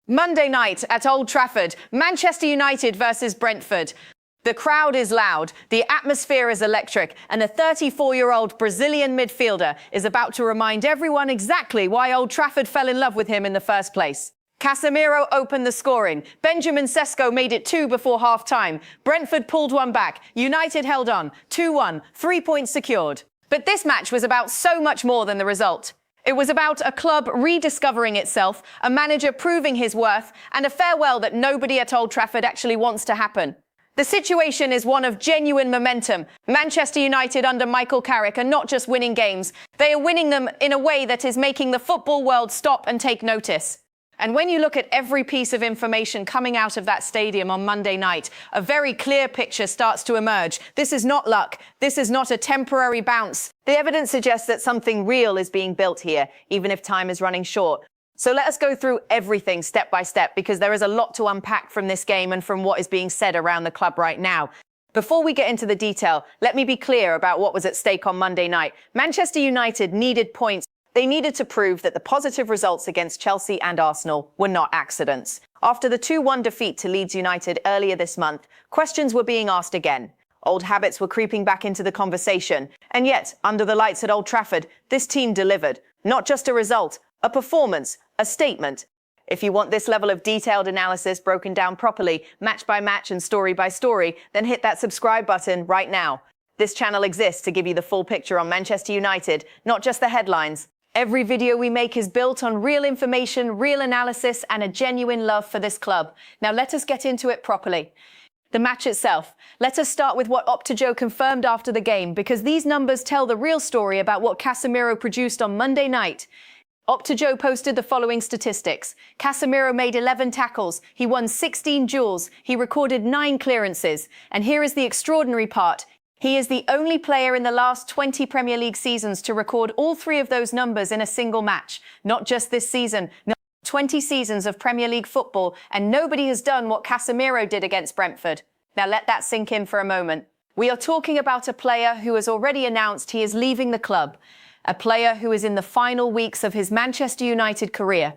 Monday night at Old Trafford, Manchester United versus Brentford. The crowd is loud, the atmosphere is electric, and a 34-year-old Brazilian midfielder is about to remind everyone exactly why Old Trafford fell in love with him in the first place. Casemiro opened the scoring. Benjamin Sesko made it 2 before half-time. Brentford pulled one back. United held on. 2-1, 3 points secured. But this match was about so much more than the result. It was about a club rediscovering itself, a manager proving his worth, and a farewell that nobody at Old Trafford actually wants to happen. The situation is one of genuine momentum. Manchester United under Michael Carrick are not just winning games, they are winning them in a way that is making the football world stop and take notice. And when you look at every piece of information coming out of that stadium on Monday night, a very clear picture starts to emerge. This is not luck. This is not a temporary bounce. The evidence suggests that something real is being built here, even if time is running short. So let us go through everything step by step, because there is a lot to unpack from this game and from what is being said around the club right now. Before we get into the detail, let me be clear about what was at stake on Monday night. Manchester United needed points. They needed to prove that the positive results against Chelsea and Arsenal were not accidents. After the 2-1 defeat to Leeds United earlier this month, questions were being asked again. Old habits were creeping back into the conversation. And yet, under the lights at Old Trafford, this team delivered. Not just a result, a performance, a statement. If you want this level of detailed analysis broken down properly, match by match and story by story, then hit that subscribe button right now. This channel exists to give you the full picture on Manchester United, not just the headlines. Every video we make is built on real information, real analysis, and a genuine love for this club. Now let us get into it properly. The match itself. Let us start with what OptaJoe confirmed after the game, because these numbers tell the real story about what Casemiro produced on Monday night. OptaJoe posted the following statistics. Casemiro made 11 tackles, he won 16 duels, he recorded 9 clearances. And here is the extraordinary part. He is the only player in the last 20 Premier League seasons to record all 3 of those numbers in a single match. Not just this season, 20 seasons of Premier League football, and nobody has done what Casemiro did against Brentford. Now let that sink in for a moment. We are talking about a player who has already announced he is leaving the club. A player who is in the final weeks of his Manchester United career.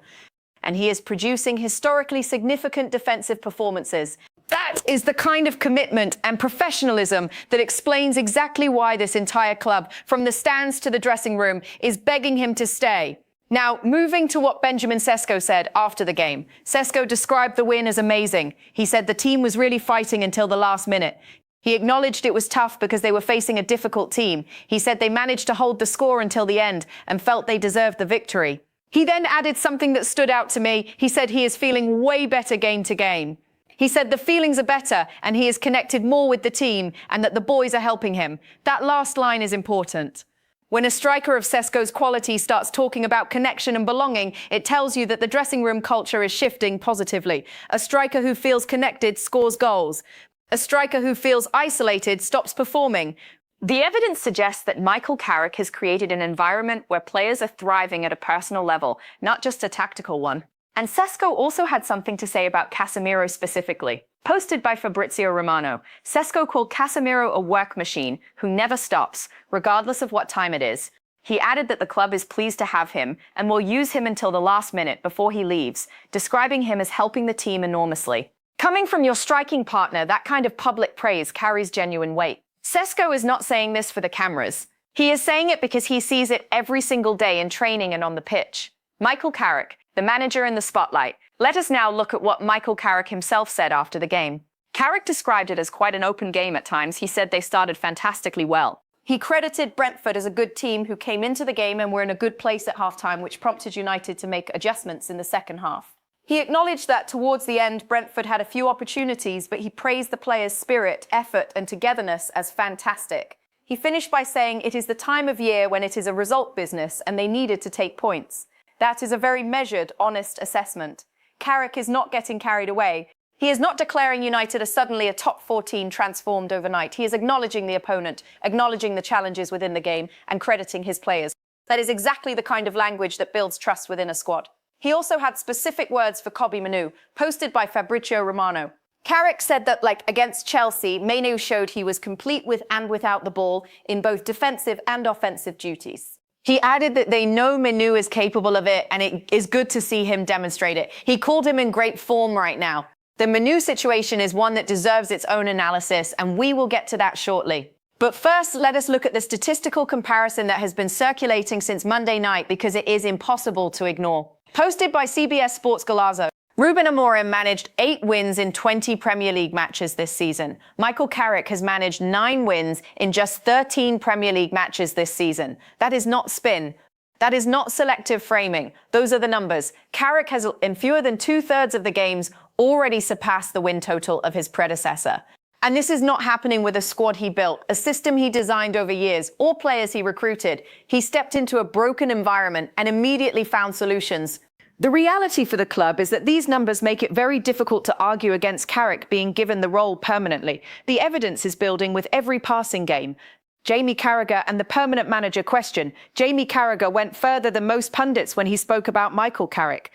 And he is producing historically significant defensive performances. That is the kind of commitment and professionalism that explains exactly why this entire club, from the stands to the dressing room, is begging him to stay. Now, moving to what Benjamin Sesko said after the game. Sesko described the win as amazing. He said the team was really fighting until the last minute. He acknowledged it was tough because they were facing a difficult team. He said they managed to hold the score until the end and felt they deserved the victory. He then added something that stood out to me. He said he is feeling way better game to game. He said the feelings are better and he is connected more with the team and that the boys are helping him. That last line is important. When a striker of Sesko's quality starts talking about connection and belonging, it tells you that the dressing room culture is shifting positively. A striker who feels connected scores goals. A striker who feels isolated stops performing. The evidence suggests that Michael Carrick has created an environment where players are thriving at a personal level, not just a tactical one. And Sesko also had something to say about Casemiro specifically. Posted by Fabrizio Romano, Sesko called Casemiro a work machine who never stops, regardless of what time it is. He added that the club is pleased to have him and will use him until the last minute before he leaves, describing him as helping the team enormously. Coming from your striking partner, that kind of public praise carries genuine weight. Sesko is not saying this for the cameras. He is saying it because he sees it every single day in training and on the pitch. Michael Carrick, the manager in the spotlight. Let us now look at what Michael Carrick himself said after the game. Carrick described it as quite an open game at times. He said they started fantastically well. He credited Brentford as a good team who came into the game and were in a good place at halftime, which prompted United to make adjustments in the second half. He acknowledged that towards the end, Brentford had a few opportunities, but he praised the players' spirit, effort, and togetherness as fantastic. He finished by saying it is the time of year when it is a result business and they needed to take points. That is a very measured, honest assessment. Carrick is not getting carried away. He is not declaring United as suddenly a top 14 transformed overnight. He is acknowledging the opponent, acknowledging the challenges within the game, and crediting his players. That is exactly the kind of language that builds trust within a squad. He also had specific words for Kobbie Mainoo, posted by Fabrizio Romano. Carrick said that, like against Chelsea, Mainoo showed he was complete with and without the ball in both defensive and offensive duties. He added that they know Manu is capable of it, and it is good to see him demonstrate it. He called him in great form right now. The Manu situation is one that deserves its own analysis, and we will get to that shortly. But first, let us look at the statistical comparison that has been circulating since Monday night because it is impossible to ignore. Posted by CBS Sports Golazo, Ruben Amorim managed 8 wins in 20 Premier League matches this season. Michael Carrick has managed 9 wins in just 13 Premier League matches this season. That is not spin. That is not selective framing. Those are the numbers. Carrick has, in fewer than 2/3 of the games, already surpassed the win total of his predecessor. And this is not happening with a squad he built, a system he designed over years, or players he recruited. He stepped into a broken environment and immediately found solutions. The reality for the club is that these numbers make it very difficult to argue against Carrick being given the role permanently. The evidence is building with every passing game. Jamie Carragher and the permanent manager question. Jamie Carragher went further than most pundits when he spoke about Michael Carrick.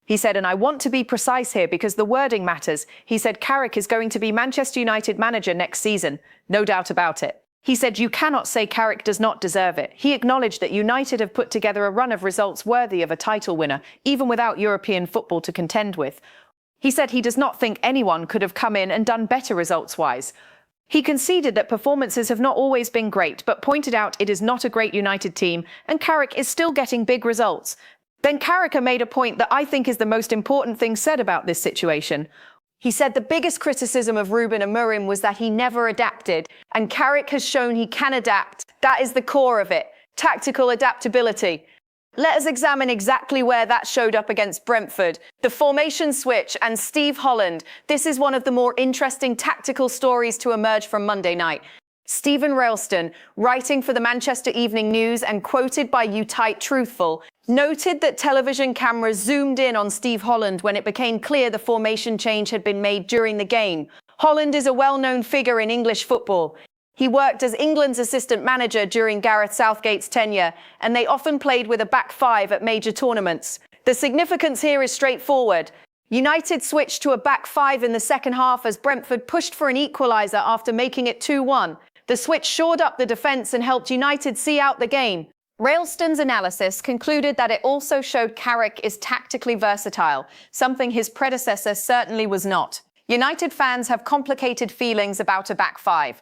He said, and I want to be precise here because the wording matters. He said Carrick is going to be Manchester United manager next season. No doubt about it. He said you cannot say Carrick does not deserve it. He acknowledged that United have put together a run of results worthy of a title winner, even without European football to contend with. He said he does not think anyone could have come in and done better results-wise. He conceded that performances have not always been great, but pointed out it is not a great United team, and Carrick is still getting big results. Then Carragher made a point that I think is the most important thing said about this situation. He said the biggest criticism of Ruben Amorim was that he never adapted, and Carrick has shown he can adapt. That is the core of it, tactical adaptability. Let us examine exactly where that showed up against Brentford. The formation switch and Steve Holland. This is one of the more interesting tactical stories to emerge from Monday night. Stephen Ralston, writing for the Manchester Evening News and quoted by Utight Truthful, noted that television cameras zoomed in on Steve Holland when it became clear the formation change had been made during the game. Holland is a well-known figure in English football. He worked as England's assistant manager during Gareth Southgate's tenure, and they often played with a back five at major tournaments. The significance here is straightforward. United switched to a back five in the second half as Brentford pushed for an equaliser after making it 2-1. The switch shored up the defence and helped United see out the game. Ralston's analysis concluded that it also showed Carrick is tactically versatile, something his predecessor certainly was not. United fans have complicated feelings about a back five.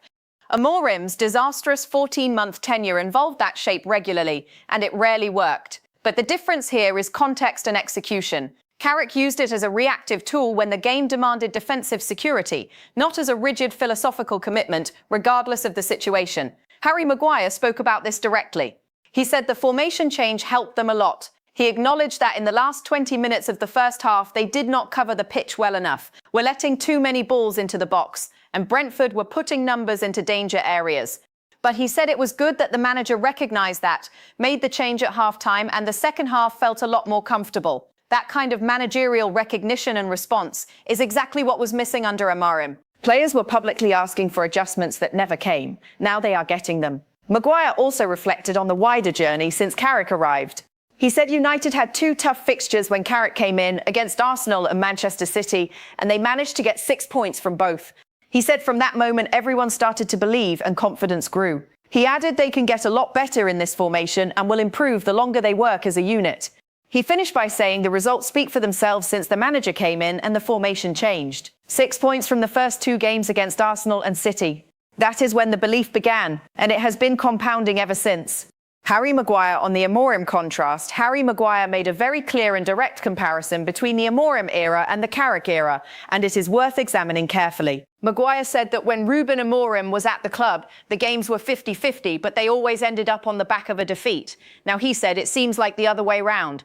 Amorim's disastrous 14-month tenure involved that shape regularly, and it rarely worked. But the difference here is context and execution. Carrick used it as a reactive tool when the game demanded defensive security, not as a rigid philosophical commitment, regardless of the situation. Harry Maguire spoke about this directly. He said the formation change helped them a lot. He acknowledged that in the last 20 minutes of the first half, they did not cover the pitch well enough, were letting too many balls into the box, and Brentford were putting numbers into danger areas. But he said it was good that the manager recognised that, made the change at half-time, and the second half felt a lot more comfortable. That kind of managerial recognition and response is exactly what was missing under Amorim. Players were publicly asking for adjustments that never came. Now they are getting them. Maguire also reflected on the wider journey since Carrick arrived. He said United had 2 tough fixtures when Carrick came in, against Arsenal and Manchester City, and they managed to get 6 points from both. He said from that moment everyone started to believe and confidence grew. He added they can get a lot better in this formation and will improve the longer they work as a unit. He finished by saying the results speak for themselves since the manager came in and the formation changed. 6 points from the first 2 games against Arsenal and City. That is when the belief began, and it has been compounding ever since. Harry Maguire on the Amorim contrast. Harry Maguire made a very clear and direct comparison between the Amorim era and the Carrick era, and it is worth examining carefully. Maguire said that when Ruben Amorim was at the club, the games were 50-50, but they always ended up on the back of a defeat. Now he said it seems like the other way round.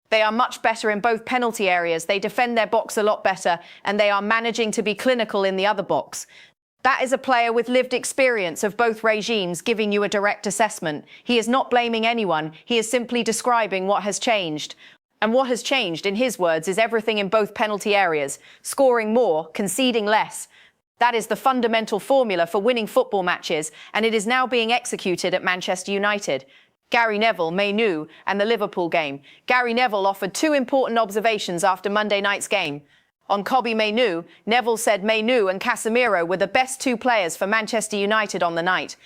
They are much better in both penalty areas, they defend their box a lot better, and they are managing to be clinical in the other box. That is a player with lived experience of both regimes giving you a direct assessment. He is not blaming anyone, he is simply describing what has changed. And what has changed, in his words, is everything in both penalty areas. Scoring more, conceding less. That is the fundamental formula for winning football matches, and it is now being executed at Manchester United. Gary Neville, Manu, and the Liverpool game. Gary Neville offered 2 important observations after Monday night's game. On Kobe Manu, Neville said Manu and Casemiro were the best 2 players for Manchester United on the night.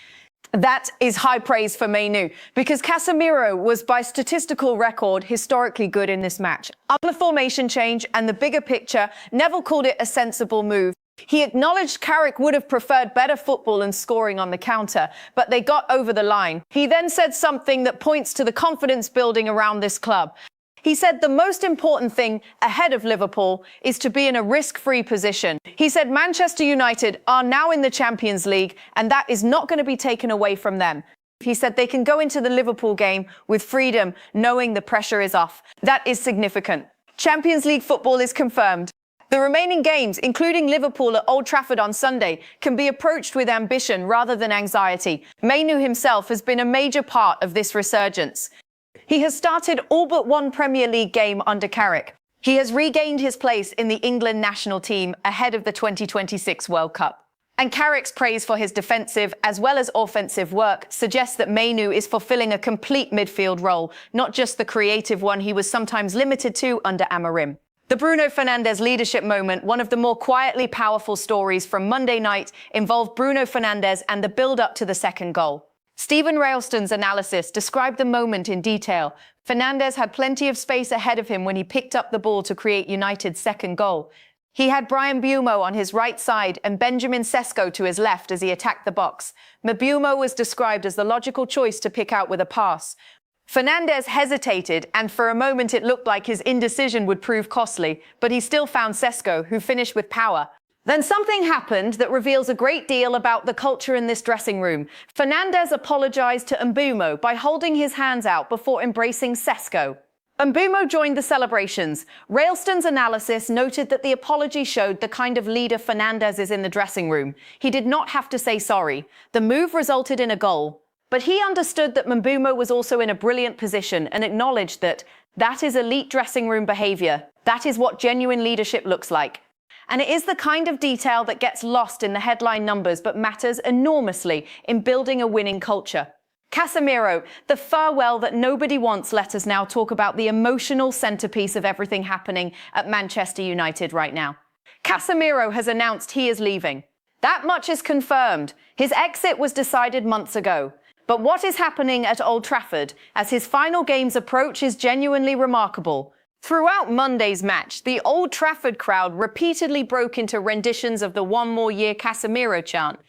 That is high praise for Mainu, because Casemiro was, by statistical record, historically good in this match. Up the formation change and the bigger picture, Neville called it a sensible move. He acknowledged Carrick would have preferred better football and scoring on the counter, but they got over the line. He then said something that points to the confidence building around this club. He said the most important thing ahead of Liverpool is to be in a risk-free position. He said Manchester United are now in the Champions League and that is not going to be taken away from them. He said they can go into the Liverpool game with freedom, knowing the pressure is off. That is significant. Champions League football is confirmed. The remaining games, including Liverpool at Old Trafford on Sunday, can be approached with ambition rather than anxiety. Mainu himself has been a major part of this resurgence. He has started all but one Premier League game under Carrick. He has regained his place in the England national team ahead of the 2026 World Cup. And Carrick's praise for his defensive as well as offensive work suggests that Mainu is fulfilling a complete midfield role, not just the creative one he was sometimes limited to under Amorim. The Bruno Fernandez leadership moment, one of the more quietly powerful stories from Monday night, involved Bruno Fernandez and the build-up to the second goal. Stephen Railston's analysis described the moment in detail. Fernandez had plenty of space ahead of him when he picked up the ball to create United's second goal. He had Bryan Mbeumo on his right side and Benjamin Sesko to his left as he attacked the box. Mbeumo was described as the logical choice to pick out with a pass. Fernandez hesitated, and for a moment it looked like his indecision would prove costly, but he still found Sesko, who finished with power. Then something happened that reveals a great deal about the culture in this dressing room. Fernandez apologized to Mbeumo by holding his hands out before embracing Sesko. Mbeumo joined the celebrations. Railston's analysis noted that the apology showed the kind of leader Fernandez is in the dressing room. He did not have to say sorry. The move resulted in a goal. But he understood that Mbeumo was also in a brilliant position and acknowledged that is elite dressing room behavior. That is what genuine leadership looks like. And it is the kind of detail that gets lost in the headline numbers but matters enormously in building a winning culture. Casemiro, the farewell that nobody wants. Let us now talk about the emotional centerpiece of everything happening at Manchester United right now. Casemiro has announced he is leaving. That much is confirmed. His exit was decided months ago. But what is happening at Old Trafford as his final games approach is genuinely remarkable. Throughout Monday's match, the Old Trafford crowd repeatedly broke into renditions of the "one more year Casemiro" chant.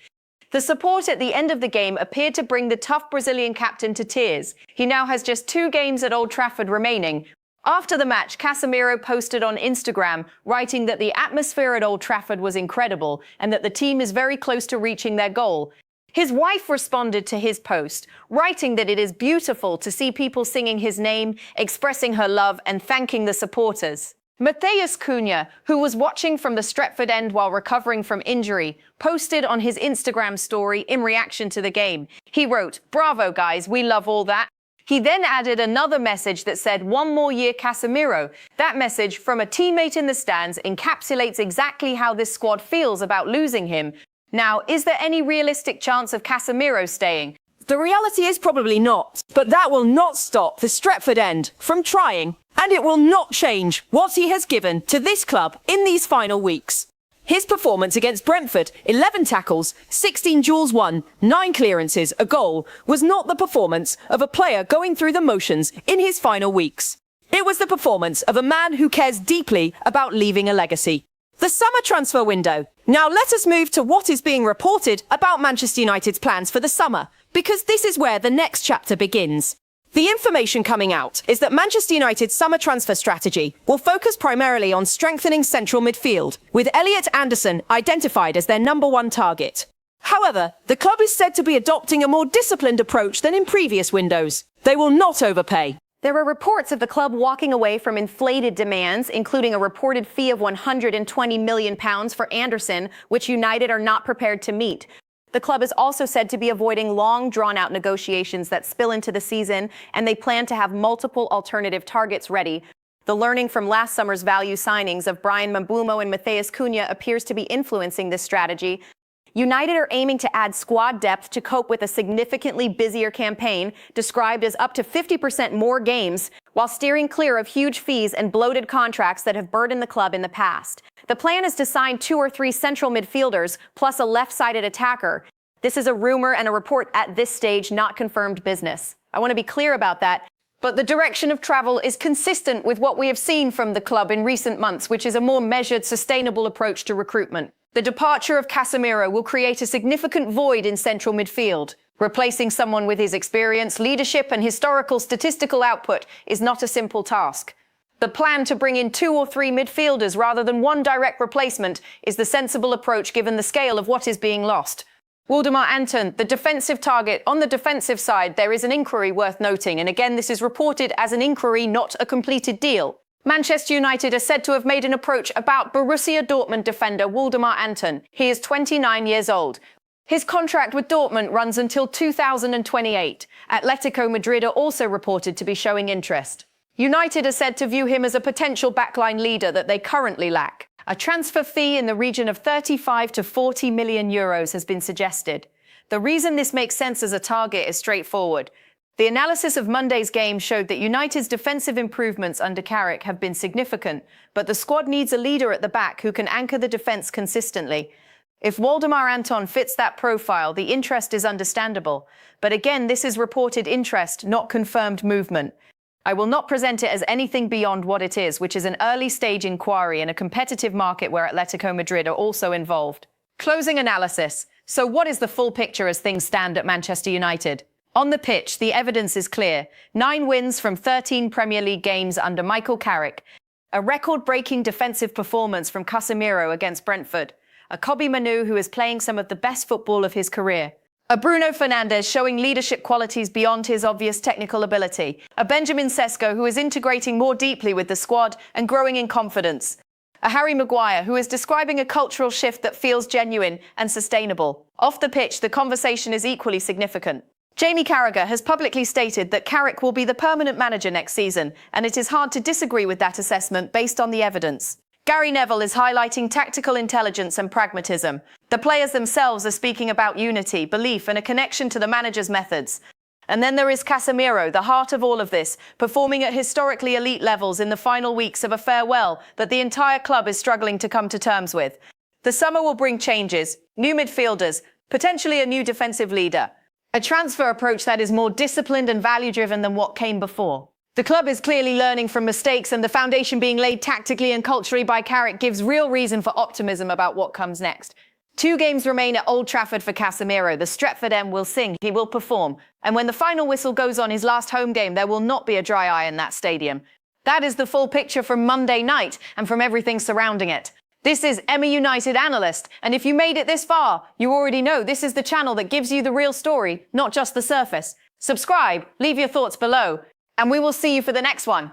The support at the end of the game appeared to bring the tough Brazilian captain to tears. He now has just 2 games at Old Trafford remaining. After the match, Casemiro posted on Instagram, writing that the atmosphere at Old Trafford was incredible and that the team is very close to reaching their goal. His wife responded to his post, writing that it is beautiful to see people singing his name, expressing her love and thanking the supporters. Matheus Cunha, who was watching from the Stretford end while recovering from injury, posted on his Instagram story in reaction to the game. He wrote, "Bravo guys, we love all that." He then added another message that said, "One more year Casemiro." That message from a teammate in the stands encapsulates exactly how this squad feels about losing him. Now, is there any realistic chance of Casemiro staying? The reality is probably not, but that will not stop the Stretford end from trying, and it will not change what he has given to this club in these final weeks. His performance against Brentford, 11 tackles, 16 duels won, 9 clearances, a goal, was not the performance of a player going through the motions in his final weeks. It was the performance of a man who cares deeply about leaving a legacy. The summer transfer window. Now let us move to what is being reported about Manchester United's plans for the summer, because this is where the next chapter begins. The information coming out is that Manchester United's summer transfer strategy will focus primarily on strengthening central midfield, with Elliot Anderson identified as their #1 target. However, the club is said to be adopting a more disciplined approach than in previous windows. They will not overpay. There are reports of the club walking away from inflated demands, including a reported fee of £120 million for Anderson, which United are not prepared to meet. The club is also said to be avoiding long, drawn-out negotiations that spill into the season, and they plan to have multiple alternative targets ready. The learning from last summer's value signings of Bryan Mbeumo and Matheus Cunha appears to be influencing this strategy. United are aiming to add squad depth to cope with a significantly busier campaign, described as up to 50% more games, while steering clear of huge fees and bloated contracts that have burdened the club in the past. The plan is to sign 2 or 3 central midfielders, plus a left-sided attacker. This is a rumor and a report at this stage, not confirmed business. I want to be clear about that. But the direction of travel is consistent with what we have seen from the club in recent months, which is a more measured, sustainable approach to recruitment. The departure of Casemiro will create a significant void in central midfield. Replacing someone with his experience, leadership, and historical statistical output is not a simple task. The plan to bring in 2 or 3 midfielders rather than one direct replacement is the sensible approach given the scale of what is being lost. Waldemar Anton, the defensive target. On the defensive side, there is an inquiry worth noting, and again, this is reported as an inquiry, not a completed deal. Manchester United are said to have made an approach about Borussia Dortmund defender Waldemar Anton. He is 29 years old. His contract with Dortmund runs until 2028. Atletico Madrid are also reported to be showing interest. United are said to view him as a potential backline leader that they currently lack. A transfer fee in the region of 35 to 40 million euros has been suggested. The reason this makes sense as a target is straightforward. The analysis of Monday's game showed that United's defensive improvements under Carrick have been significant, but the squad needs a leader at the back who can anchor the defence consistently. If Waldemar Anton fits that profile, the interest is understandable. But again, this is reported interest, not confirmed movement. I will not present it as anything beyond what it is, which is an early-stage inquiry in a competitive market where Atletico Madrid are also involved. Closing analysis. So what is the full picture as things stand at Manchester United? On the pitch, the evidence is clear. 9 wins from 13 Premier League games under Michael Carrick. A record-breaking defensive performance from Casemiro against Brentford. A Kobbie Mainoo who is playing some of the best football of his career. A Bruno Fernandez showing leadership qualities beyond his obvious technical ability. A Benjamin Sesko who is integrating more deeply with the squad and growing in confidence. A Harry Maguire who is describing a cultural shift that feels genuine and sustainable. Off the pitch, the conversation is equally significant. Jamie Carragher has publicly stated that Carrick will be the permanent manager next season, and it is hard to disagree with that assessment based on the evidence. Gary Neville is highlighting tactical intelligence and pragmatism. The players themselves are speaking about unity, belief, and a connection to the manager's methods. And then there is Casemiro, the heart of all of this, performing at historically elite levels in the final weeks of a farewell that the entire club is struggling to come to terms with. The summer will bring changes, new midfielders, potentially a new defensive leader. A transfer approach that is more disciplined and value-driven than what came before. The club is clearly learning from mistakes, and the foundation being laid tactically and culturally by Carrick gives real reason for optimism about what comes next. 2 games remain at Old Trafford for Casemiro. The Stretford end will sing, he will perform. And when the final whistle goes on his last home game, there will not be a dry eye in that stadium. That is the full picture from Monday night and from everything surrounding it. This is Emma United Analyst, and if you made it this far, you already know this is the channel that gives you the real story, not just the surface. Subscribe, leave your thoughts below, and we will see you for the next one.